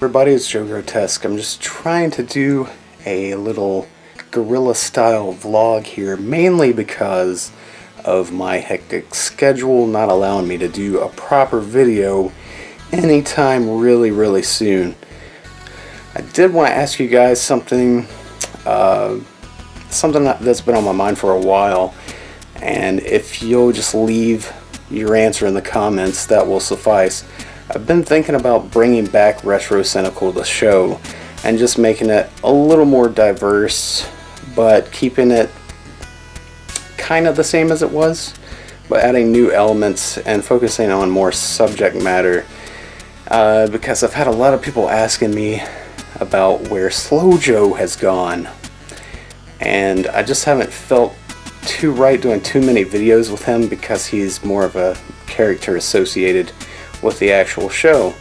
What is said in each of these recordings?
Everybody, it's Joe Grotesque. I'm just trying to do a little guerrilla style vlog here, mainly because of my hectic schedule not allowing me to do a proper video anytime really soon. I did want to ask you guys something that's been on my mind for a while, and if you'll just leave your answer in the comments, that will suffice. I've been thinking about bringing back Retro Cynical, the show, and just making it a little more diverse, but keeping it kind of the same as it was, but adding new elements and focusing on more subject matter, because I've had a lot of people asking me about where Xplosion has gone, and I just haven't felt too right doing too many videos with him because he's more of a character associated with the actual show.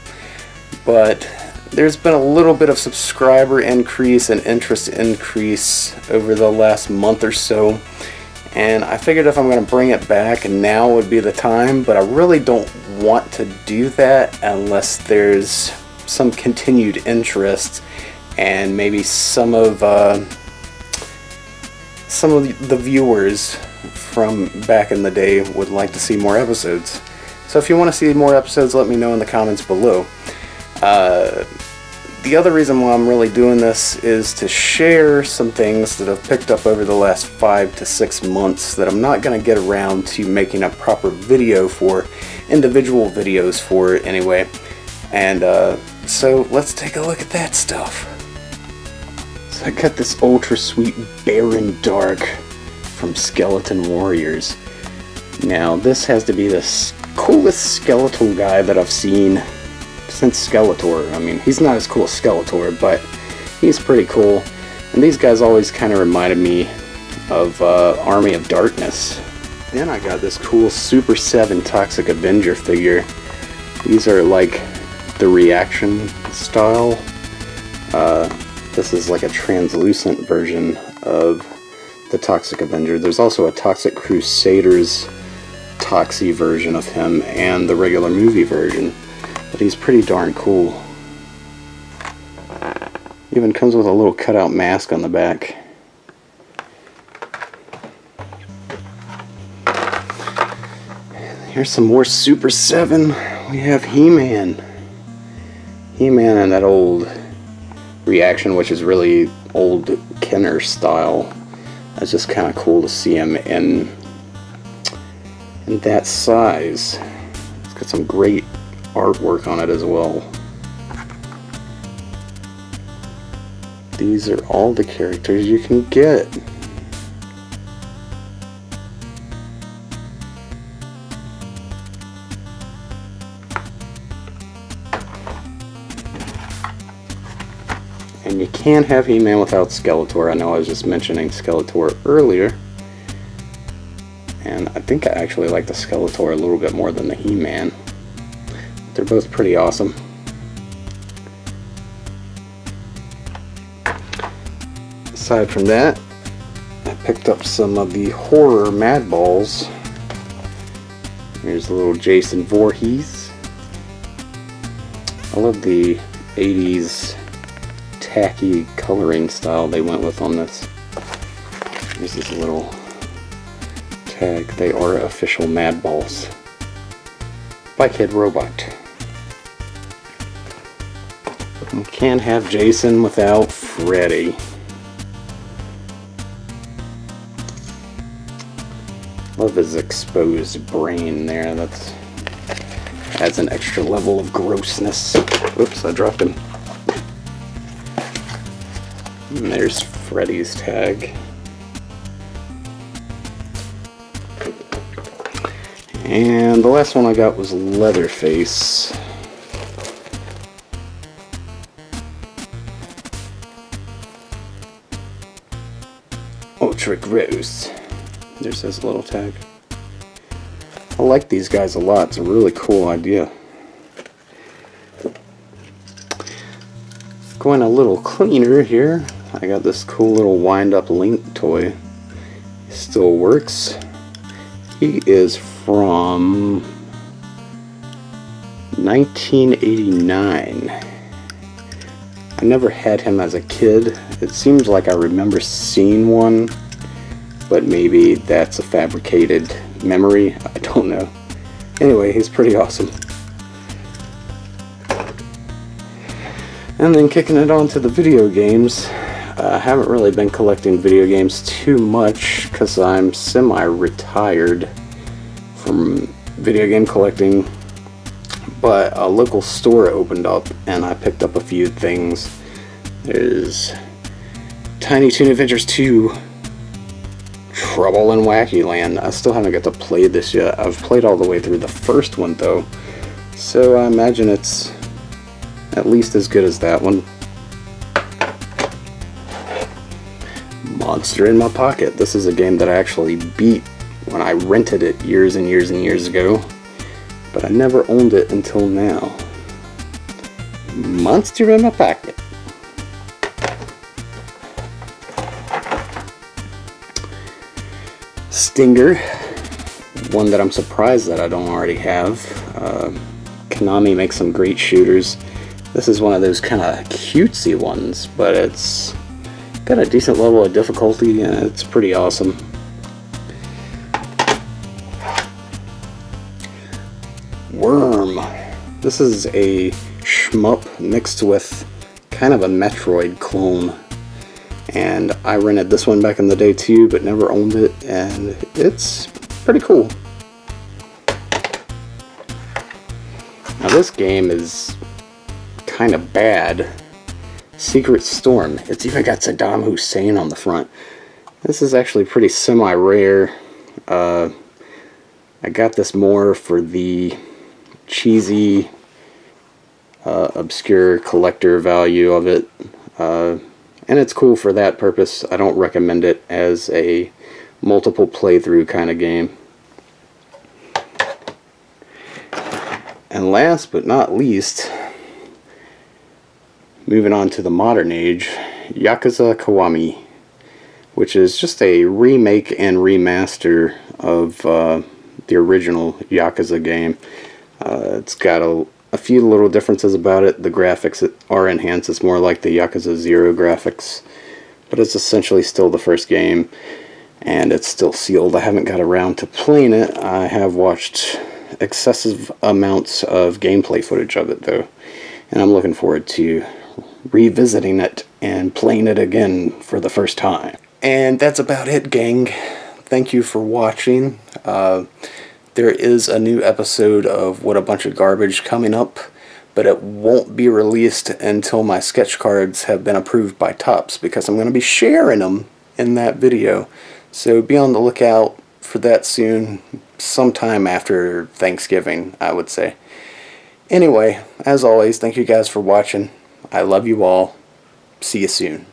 But there's been a little bit of subscriber increase and interest increase over the last month or so, and I figured if I'm going to bring it back, now would be the time. But I really don't want to do that unless there's some continued interest, and maybe some of the viewers from back in the day would like to see more episodes. So if you want to see more episodes, let me know in the comments below. The other reason why I'm really doing this is to share some things that I've picked up over the last 5 to 6 months that I'm not going to get around to making a proper video for, individual videos for anyway. And so let's take a look at that stuff. So I got this ultra sweet Baron Dark from Skeleton Warriors. Now this has to be the coolest skeletal guy that I've seen since Skeletor. I mean, he's not as cool as Skeletor, but he's pretty cool. And these guys always kind of reminded me of Army of Darkness. Then I got this cool Super 7 Toxic Avenger figure. These are like the reaction style. This is like a translucent version of the Toxic Avenger. There's also a Toxic Crusaders Toxie version of him and the regular movie version, but he's pretty darn cool. Even comes with a little cutout mask on the back. Here's some more Super 7. We have He-Man. He-Man in that old reaction, which is really old Kenner style. It's just kind of cool to see him in that size. It's got some great artwork on it as well. These are all the characters you can get. And you can't have He-Man without Skeletor. I know I was just mentioning Skeletor earlier, and I think I actually like the Skeletor a little bit more than the He-Man. They're both pretty awesome. Aside from that, I picked up some of the horror Madballs. Here's a little Jason Voorhees. I love the 80s tacky coloring style they went with on this. Here's this little tag. They are official Madballs by Kid Robot. You can't have Jason without Freddy. Love his exposed brain there. That adds an extra level of grossness. Oops, I dropped him. And there's Freddy's tag. And the last one I got was Leatherface. Ultra gross. There's his little tag. I like these guys a lot. It's a really cool idea. Going a little cleaner here, I got this cool little wind-up Link toy. It still works. He is from 1989. I never had him as a kid. It seems like I remember seeing one, but maybe that's a fabricated memory. I don't know. Anyway, he's pretty awesome. And then kicking it on to the video games. I haven't really been collecting video games too much because I'm semi-retired from video game collecting, but a local store opened up and I picked up a few things. There's Tiny Toon Adventures 2 Trouble in Wacky Land. I still haven't got to play this yet. I've played all the way through the first one though, so I imagine it's at least as good as that one. Monster in My Pocket. This is a game that I actually beat when I rented it years and years and years ago, but I never owned it until now. Monster in My Pocket. Stinger, one that I'm surprised that I don't already have. Konami makes some great shooters. This is one of those kind of cutesy ones, but it's got a decent level of difficulty and it's pretty awesome. Worm. This is a shmup mixed with kind of a Metroid clone, and I rented this one back in the day too, but never owned it, and it's pretty cool. Now this game is kind of bad. Secret Storm. It's even got Saddam Hussein on the front. This is actually pretty semi-rare. I got this more for the cheesy, obscure collector value of it. And it's cool for that purpose. I don't recommend it as a multiple playthrough kind of game. And last but not least, moving on to the modern age, Yakuza Kiwami, which is just a remake and remaster of the original Yakuza game. It's got a few little differences about it. The graphics are enhanced. It's more like the Yakuza 0 graphics, but it's essentially still the first game, and it's still sealed. I haven't got around to playing it. I have watched excessive amounts of gameplay footage of it though, and I'm looking forward to revisiting it and playing it again for the first time. And that's about it, gang. Thank you for watching. There is a new episode of What a Bunch of Garbage coming up, but it won't be released until my sketch cards have been approved by Topps, because I'm going to be sharing them in that video. So be on the lookout for that soon, sometime after Thanksgiving, I would say. Anyway, as always, thank you guys for watching. I love you all. See you soon.